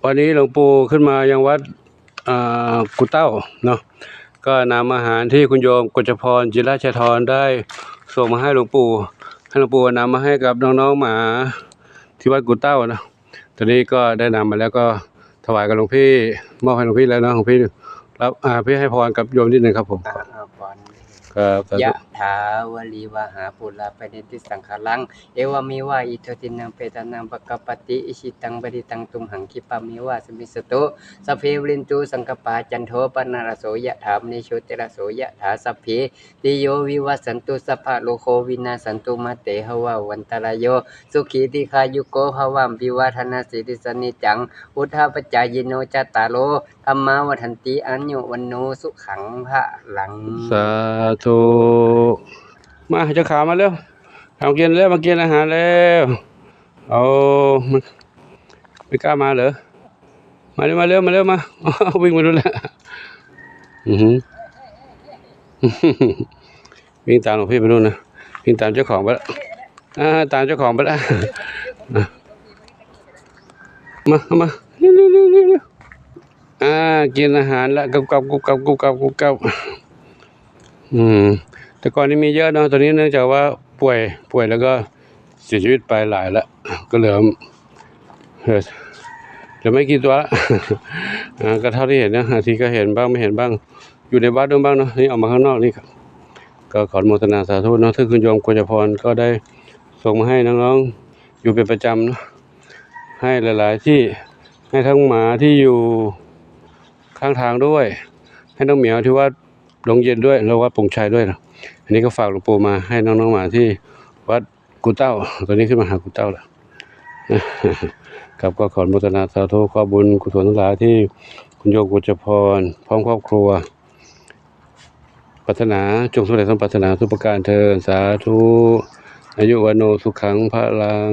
วันนี้หลวงปู่ขึ้นมายังวัดกุเต้าเนาะก็นำอาหารที่คุณโยมกฤษพรจิราชธรได้ส่งมาให้หลวงปู่นำมาให้กับน้องๆหมาที่วัดกุเต้านะตอนนี้ก็ได้นำมาแล้วก็ถวายกับหลวงพี่มอบให้หลวงพี่แล้วนะหลวงพี่รับพี่ให้พรกับโยมนิดนึงครับผมครับยะถาวลีวหาปุราปนิติสังขารังเอวามิวาอิโทตินังเปตานังปะกปติอิชิตังบดิตังตุมหังคิปามิวาสมิสตุสัพเพวรินตุสังกปาจันโทปนารโสยะถามนิโชติระโสยะถาสัพเพติโยวิวัสสันตุสัพพะโลโควินาสันตุมาเตหวาวันตรายโยสุขีติคายุโกภวัมปิวาธนาสิริสนิจังอุทธาปจายโนจัตตาโลธัมมาวัฏันติอัญโยวันโนสุขังพระลังสาธุมาเจ้าขามาเร็วทำกินแล้วมากินอาหารแล้วเอาไม่กล้ามาเหรอมาเร็วมาวิ่งมาดูแลวิ่งตามหลวงพี่ไปนู่นนะวิ่งตามเจ้าของไปแล้วตามเจ้าของไปแล้วมาเร็วกินอาหารแล้วกุบกับแต่ก่อนนี้มีเยอะเนาะตอนนี้เนื่องจากว่าป่วยแล้วก็เสียชีวิตไปหลายแล้วก็เหลือไม่กี่ตัวละก็เท่าที่เห็นนะทีก็เห็นบ้างไม่เห็นบ้างอยู่ในวัดบ้างเนาะนี่ออกมาข้างนอกนี่ครับก็ขออนุโมทนาสาธุเนาะที่คุณโยมกฤษพรก็ได้ส่งมาให้น้องๆอยู่เป็นประจำเนาะให้หลายๆที่ให้ทั้งหมาที่อยู่ข้างทางด้วยให้น้องเหมียวที่ว่าโรงเย็นด้วยแล้ววัดปงชัยด้วยนะอันนี้ก็ฝากหลวงปู่มาให้น้องๆหมาที่วัดกุเต้าตอนนี้ขึ้นมาหากุเต้าแล้วครับก็ขออนุโมทนาสาธุขอบุญกุศลทั้งหลายที่คุณโยมกฤษพรพร้อมครอบครัวปรารถนาจงสำเร็จสมปรารถนาทุกประการเถิดสาธุอายุวันโนสุขังพลัง